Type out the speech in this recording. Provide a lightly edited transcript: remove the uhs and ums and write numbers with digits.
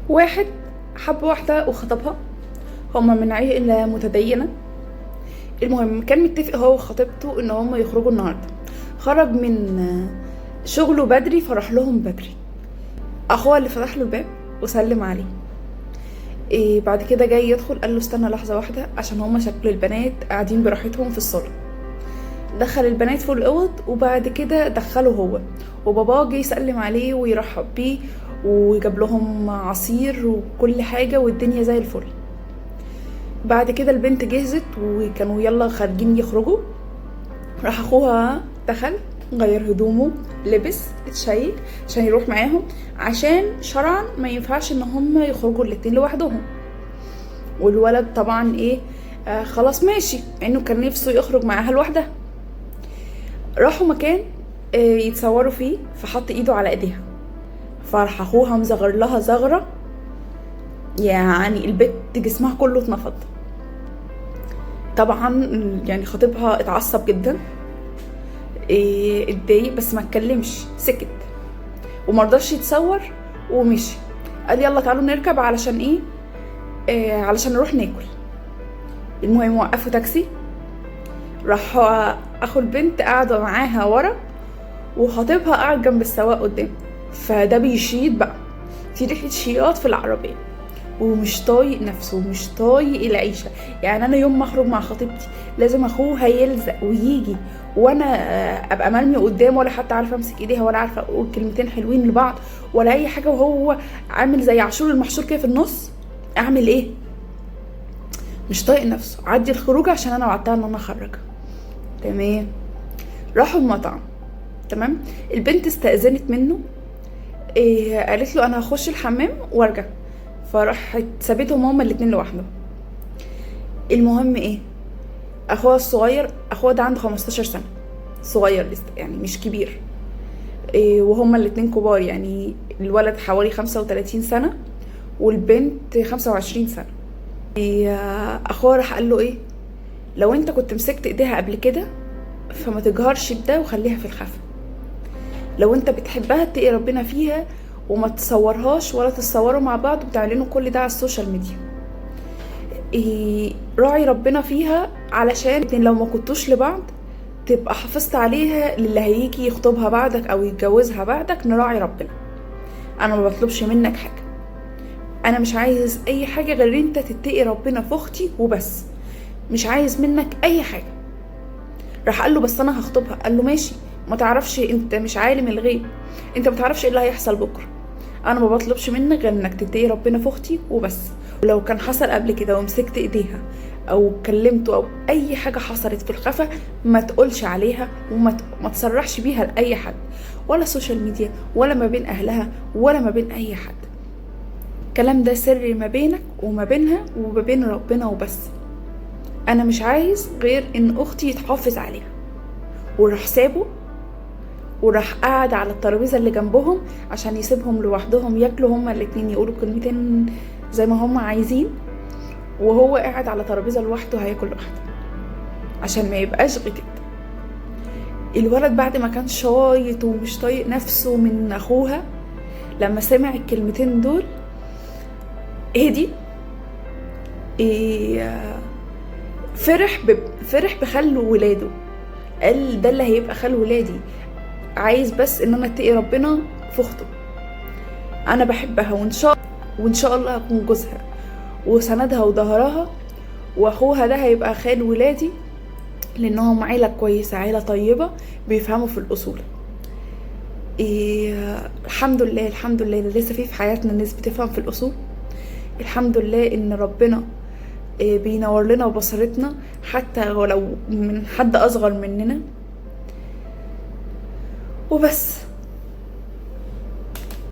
واحد حب واحدة وخطبها، هما من عيلة متدينة. المهم كان متفق هو وخطيبته ان هما يخرجوا النهاردة. خرج من شغله بدري فراح لهم بدري. اخوه اللي فتح له الباب وسلم عليه. بعد كده جاي يدخل، قال له استنى لحظة واحدة عشان هما شكل البنات قاعدين براحتهم في الصالة. دخل البنات في الأوض وبعد كده دخله هو، وباباه جه يسلم عليه ويرحب بيه وجاب لهم عصير وكل حاجة والدنيا زي الفل. بعد كده البنت جهزت وكانوا يلا خارجين يخرجوا. راح اخوها دخل غير هدومه، لبس، اتشيك عشان يروح معاهم، عشان شرعا ما ينفعش ان هم يخرجوا الاتنين لوحدهم. والولد طبعا خلاص ماشي، انه كان نفسه يخرج معاها لوحدها. راحوا مكان يتصوروا فيه، فحط ايده على ايديها، فراح اخوها مزغر لها زغرة، يعني البت جسمها كله اتنفض. طبعا يعني خطيبها اتعصب جدا، اتضايق بس ما اتكلمش، سكت ومرضاش يتصور ومشي. قال يلا تعالوا نركب علشان علشان نروح ناكل. المهم وقفوا تاكسي، راح اخو البنت قاعد معاها ورا وخطيبها قاعد جنب السواق قدام. فده بيشيط بقى، في ريحه شياط في العربيه ومش طايق نفسه ومش طايق العيشه. يعني انا يوم ما اخرج مع خطيبتي لازم اخوها يلزق ويجي وانا ابقى مرمي قدام، ولا حتى عارفه امسك ايديها، ولا عارفه اقول كلمتين حلوين لبعض ولا اي حاجه، وهو عامل زي عاشور المحشور كده في النص. اعمل ايه؟ مش طايق نفسه. عدي الخروج عشان انا وعدتها ان انا اخرجها. تمام. راحوا المطعم. تمام. البنت استأذنت منه، قالت له انا هخش الحمام وارجع، فراحت سابتهم هما الاتنين لوحدهم. المهم اخوها الصغير، اخوها ده عنده 15 سنة، صغير لسه يعني مش كبير، وهما الاتنين كبار، يعني الولد حوالي 35 سنة والبنت 25 سنة. اخوها راح قال له لو انت كنت مسكت ايديها قبل كده فما تجهرش بده وخليها في الخفا. لو انت بتحبها اتقي ربنا فيها وما تصورهاش ولا تتصوروا مع بعض وتعلنوا كل ده على السوشيال ميديا. راعي ربنا فيها علشان لو ما كنتوش لبعض تبقى حافظت عليها للي هيجي يخطبها بعدك او يتجوزها بعدك. نراعي ربنا. انا ما بطلبش منك حاجه، انا مش عايز اي حاجه غير انت تتقي ربنا في اختي وبس، مش عايز منك اي حاجه. راح قال له بس انا هخطبها. قال له ماشي، ما تعرفش، انت مش عالم الغيب، انت ما تعرفش ايه اللي هيحصل بكره. انا ما بطلبش منك غير انك تتقي ربنا في اختي وبس. ولو كان حصل قبل كده ومسكت ايديها او كلمته او اي حاجه حصلت في الخفا ما تقولش عليها وما تصرحش بيها لاي حد، ولا سوشيال ميديا ولا ما بين اهلها ولا ما بين اي حد. الكلام ده سر ما بينك وما بينها وما بين ربنا وبس. انا مش عايز غير ان اختي يتحافظ عليها. وراح سابه وراح قاعد على الترابيزه اللي جنبهم عشان يسيبهم لوحدهم ياكلوا هما الاتنين، يقولوا كلمتين زي ما هما عايزين، وهو قاعد على ترابيزه لوحده هياكل لوحده عشان ما يبقاش غير كده. الولد بعد ما كان شايط ومش طايق نفسه من اخوها، لما سمع الكلمتين دول هدي. فرح بخل ولاده. قال ده اللي هيبقى خال ولادي، عايز بس ان انا اتقي ربنا في اخته. انا بحبها وان شاء الله هكون جوزها وسندها وظهرها، واخوها ده هيبقى خال ولادي لانهم عيله كويسه، عيله طيبه بيفهموا في الاصول. الحمد لله الحمد لله لسه في حياتنا الناس بتفهم في الاصول. الحمد لله ان ربنا بينور لنا بصيرتنا حتى ولو من حد اصغر مننا وبس.